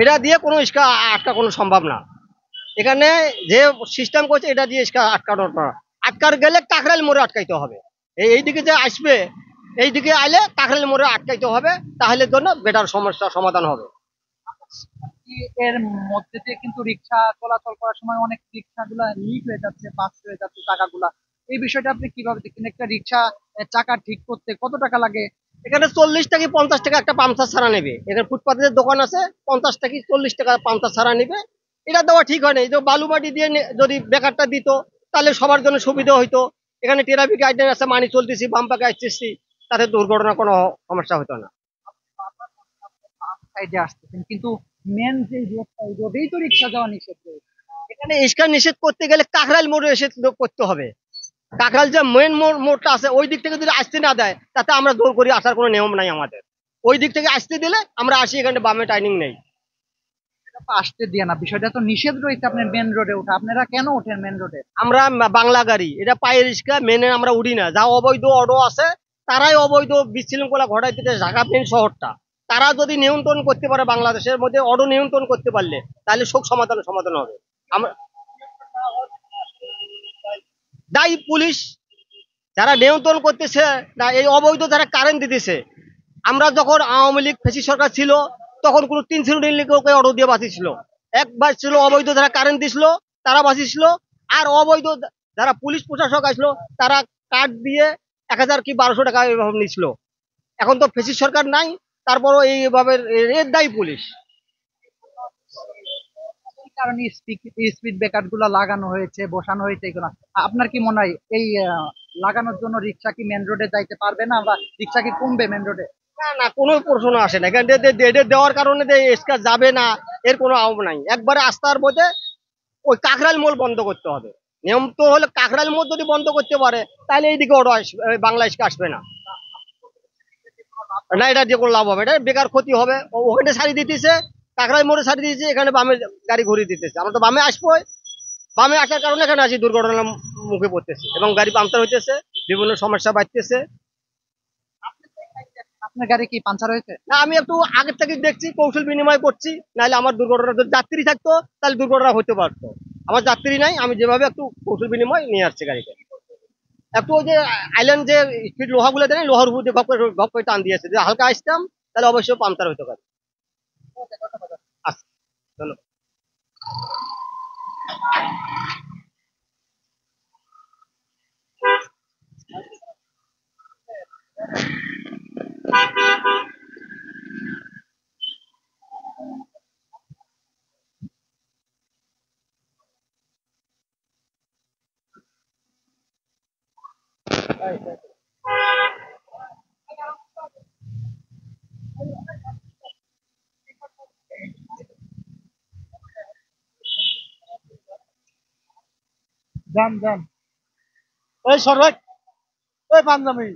এটা দিয়ে কোনো ইস্কা আটকানো সম্ভব না। এখানে যে সিস্টেম করছে এটা দিয়ে ইস্কা আটকানোর না, আটকার গেলে কাকরাইল মোড়ে আটকাইতে হবে। এইদিকে যে আসবে, এইদিকে আইলে কাকরাইল মোড়ে আটকাইতে হবে, তাহলে জন্য বেটার সমস্যার সমাধান হবে। এর মধ্যে দিয়ে কিন্তু রিক্সা চলাচল করার সময় অনেক রিক্সাগুলা লিক হয়ে যাচ্ছে, বাস্ট হয়ে যাচ্ছে চাকাগুলা। এই বিষয়টা আপনি কিভাবে দেখেন? একটা রিক্সা চাকা ঠিক করতে কত টাকা লাগে? এখানে 40 টাকা 50 টাকা একটা পাংচার ছাড়া নেবে। এখানে ফুটপাতের দোকান আছে, 50 টাকা 40 টাকা পাংচার ছাড়া নেবে। এটা দেওয়া ঠিক হয় না। এই যে বালু মাটি দিয়ে যদি বেকারটা দিত, তাহলে সবার জন্য সুবিধা হইতো। এখানে ট্রাফিক গাইডলাইন আছে, মানি চলতেছি, বাম পাকে আসতেছি, তাতে দুর্ঘটনা কোনো সমস্যা হতো না। সাইডে আসতেছেন কিন্তু মেন যে রোডটা, ওই রোডেই তো রিক্সা যাওয়া নিষেধ রয়েছে। এখানে ইস্কার নিষেধ করতে গেলে কাকরাইল মোড়ে এসে করতে হবে। কাকরাইল যে মেন মোড়টা আছে, ওই দিক থেকে যদি আসতে না দেয়, তাতে আমরা জোর করে আসার কোনো নিয়ম নাই আমাদের। ওই দিক থেকে আসতে দিলে আমরা আসি, এখানে বামে টাইমিং নেই। এটা তো আসতে দিয়ে না, বিষয়টা তো নিষেধ রয়েছে আপনার মেন রোডে ওঠা। আপনারা কেন ওঠেন মেন রোডে? আমরা বাংলা গাড়ি, এটা পায়ের রিক্সা, মেনে আমরা উড়ি না। যা অবৈধ অটো আছে, তারাই অবৈধ বিশৃঙ্খলা ঘটাইতে ঢাকা মেন শহরটা। তারা যদি নিয়ন্ত্রণ করতে পারে, বাংলাদেশের মধ্যে অটো নিয়ন্ত্রণ করতে পারলে, তাহলে শোক সমাধান হবে। আমরা দায়ী পুলিশ, যারা নিয়ন্ত্রণ করতেছে না, এই অবৈধ যারা কারেন্ট দিতেছে। আমরা যখন আওয়ামী লীগ ফেসি সরকার ছিল, তখন কোন 3 শ্রেণীর লোককে অটো দিয়ে বাঁচিয়েছিল। একবার ছিল অবৈধ যারা কারেন্ট দিছিল, তারা বাঁচিয়েছিল। আর অবৈধ যারা পুলিশ প্রশাসক আসলো, তারা কার্ড দিয়ে 1000 কি 1200 টাকা এভাবে নিছিল। এখন তো ফেসি সরকার নাই, তারপরও এইভাবে এর দায়ী পুলিশ। এই কারণে স্পিড ব্রেকার গুলা লাগানো হয়েছে, বসানো হয়েছে এগুলা। আপনার কি মনে হয় এই লাগানোর জন্য রিক্সা কি মেন রোডে যাইতে পারবে না, বা রিক্সা কি কমবে মেন রোডে? না না, কোনো প্রশ্ন আসে না। এখানে এটা দেওয়ার কারণে যে এসকা যাবে না, এর কোনো আওব নাই। একবারে আস্থার মধ্যে ওই কাকরাইল মোড় বন্ধ করতে হবে। নিয়ম তো হলে কাকরাইল মোড় যদি বন্ধ করতে পারে, তাহলে এইদিকে অটো আসবে, বাংলাদেশকে আসবে না। না, এটা দিয়ে কোনো লাভ হবে, এটা বেকার ক্ষতি হবে। ওখানে সারি দিতেছে, কাকরাইল মোড়ে সারি দিতেছে, এখানে বামে গাড়ি ঘুরিয়ে দিতেছে। আমরা তো বামে আসবো, বামে আসার কারণে এখানে আসি দুর্ঘটনার মুখে পড়তেছে, এবং গাড়ি পাংচার হইতেছে, বিভিন্ন সমস্যা বাড়তেছে। আপনার গাড়ি কি পাঞ্চার হয়েছে? না, আমি একটু আগের থেকে দেখছি, কৌশল বিনিময় করছি, নাহলে আমার দুর্ঘটনা, যদি যাত্রী থাকতো তাহলে দুর্ঘটনা হতে পারতো। আমার যাত্রী নাই, আমি যেভাবে একটু কৌশল বিনিময় নিয়ে আসছি গাড়িকে। একটু ওই যে আইল্যান্ড যে স্পিড লোহাগুলো দেয়, লোহার উপর দিয়ে গপ করে টান দিয়েছে, যদি হালকা আসতাম তাহলে অবশ্যই পাংচার হইতে পারে। আচ্ছা, ধন্যবাদ। যান যান। এই সরবেট, এই পাঞ্জাবি।